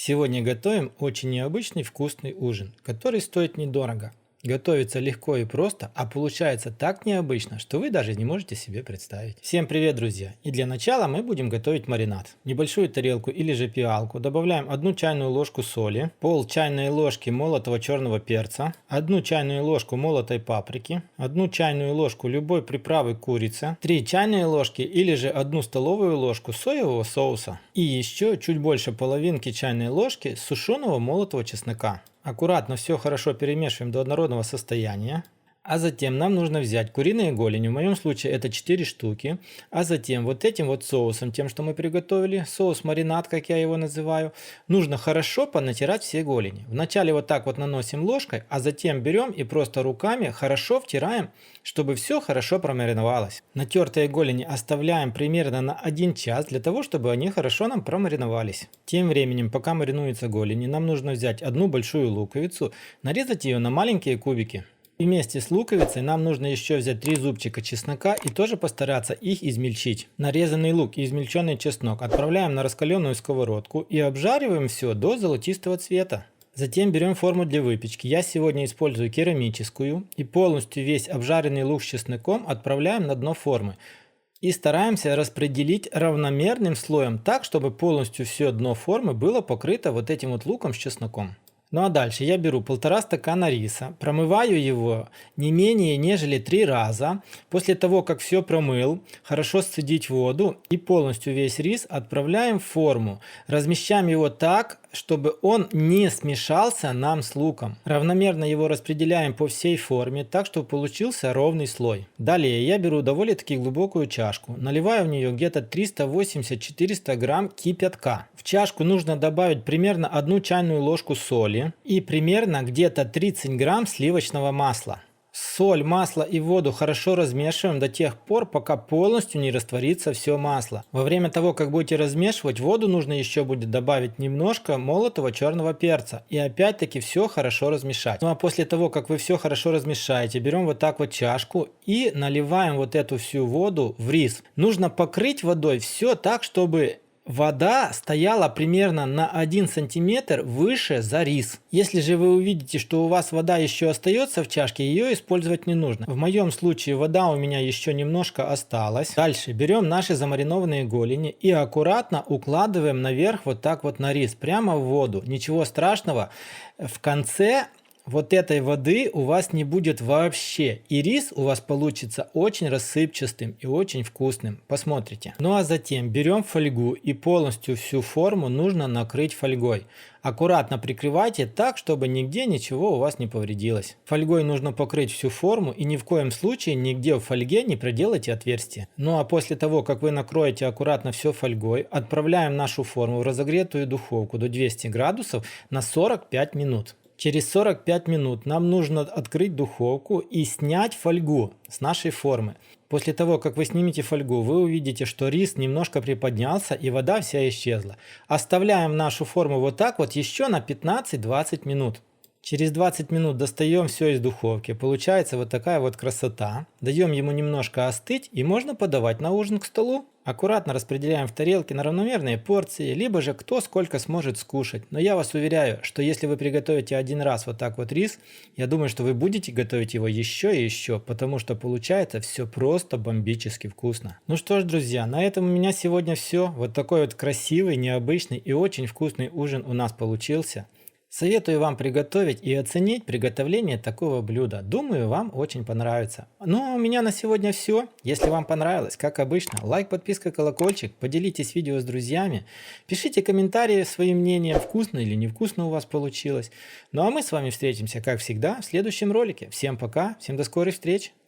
Сегодня готовим очень необычный вкусный ужин, который стоит недорого. Готовится легко и просто, а получается так необычно, что вы даже не можете себе представить. Всем привет, друзья! И для начала мы будем готовить маринад. В небольшую тарелку или же пиалку добавляем 1 чайную ложку соли, пол чайной ложки молотого черного перца, 1 чайную ложку молотой паприки, 1 чайную ложку любой приправы курица, 3 чайные ложки или же 1 столовую ложку соевого соуса и еще чуть больше половинки чайной ложки сушеного молотого чеснока. Аккуратно все хорошо перемешиваем до однородного состояния. А затем нам нужно взять куриные голени, в моем случае это 4 штуки. А затем вот этим вот соусом, тем, что мы приготовили, соус-маринад, как я его называю, нужно хорошо понатирать все голени. Вначале вот так вот наносим ложкой, а затем берем и просто руками хорошо втираем, чтобы все хорошо промариновалось. Натертые голени оставляем примерно на 1 час, для того, чтобы они хорошо нам промариновались. Тем временем, пока маринуются голени, нам нужно взять 1 большую луковицу, нарезать ее на маленькие кубики. И вместе с луковицей нам нужно еще взять 3 зубчика чеснока и тоже постараться их измельчить. Нарезанный лук и измельченный чеснок отправляем на раскаленную сковородку и обжариваем все до золотистого цвета. Затем берем форму для выпечки. Я сегодня использую керамическую и полностью весь обжаренный лук с чесноком отправляем на дно формы. И стараемся распределить равномерным слоем так, чтобы полностью все дно формы было покрыто вот этим вот луком с чесноком. Ну а дальше я беру 1,5 стакана риса, промываю его не менее нежели 3 раза. После того, как все промыл, хорошо сцедить воду и полностью весь рис отправляем в форму. Размещаем его так, чтобы он не смешался нам с луком. Равномерно его распределяем по всей форме, так, чтобы получился ровный слой. Далее я беру довольно-таки глубокую чашку, наливаю в нее где-то 380-400 грамм кипятка. В чашку нужно добавить примерно 1 чайную ложку соли и примерно где-то 30 грамм сливочного масла. Соль, масло и воду хорошо размешиваем до тех пор, пока полностью не растворится все масло. Во время того, как будете размешивать, воду нужно еще будет добавить немножко молотого черного перца. И опять-таки все хорошо размешать. Ну а после того, как вы все хорошо размешаете, берем вот так вот чашку и наливаем вот эту всю воду в рис. Нужно покрыть водой все так, чтобы вода стояла примерно на 1 сантиметр выше за рис. Если же вы увидите, что у вас вода еще остается в чашке, ее использовать не нужно. В моем случае вода у меня еще немножко осталась. Дальше берем наши замаринованные голени и аккуратно укладываем наверх вот так вот на рис, прямо в воду. Ничего страшного, в конце вот этой воды у вас не будет вообще, и рис у вас получится очень рассыпчатым и очень вкусным. Посмотрите. Ну а затем берем фольгу и полностью всю форму нужно накрыть фольгой. Аккуратно прикрывайте так, чтобы нигде ничего у вас не повредилось. Фольгой нужно покрыть всю форму и ни в коем случае нигде в фольге не проделайте отверстия. Ну а после того, как вы накроете аккуратно все фольгой, отправляем нашу форму в разогретую духовку до 200 градусов на 45 минут. Через 45 минут нам нужно открыть духовку и снять фольгу с нашей формы. После того, как вы снимете фольгу, вы увидите, что рис немножко приподнялся и вода вся исчезла. Оставляем нашу форму вот так вот еще на 15-20 минут. Через 20 минут достаем все из духовки. Получается вот такая вот красота. Даем ему немножко остыть и можно подавать на ужин к столу. Аккуратно распределяем в тарелки на равномерные порции, либо же кто сколько сможет скушать. Но я вас уверяю, что если вы приготовите 1 раз вот так вот рис, я думаю, что вы будете готовить его еще и еще, потому что получается все просто бомбически вкусно. Ну что ж, друзья, на этом у меня сегодня все. Вот такой вот красивый, необычный и очень вкусный ужин у нас получился. Советую вам приготовить и оценить приготовление такого блюда. Думаю, вам очень понравится. Ну а у меня на сегодня все. Если вам понравилось, как обычно, лайк, подписка, колокольчик. Поделитесь видео с друзьями. Пишите комментарии свои мнения, вкусно или невкусно у вас получилось. Ну а мы с вами встретимся, как всегда, в следующем ролике. Всем пока, всем до скорых встреч.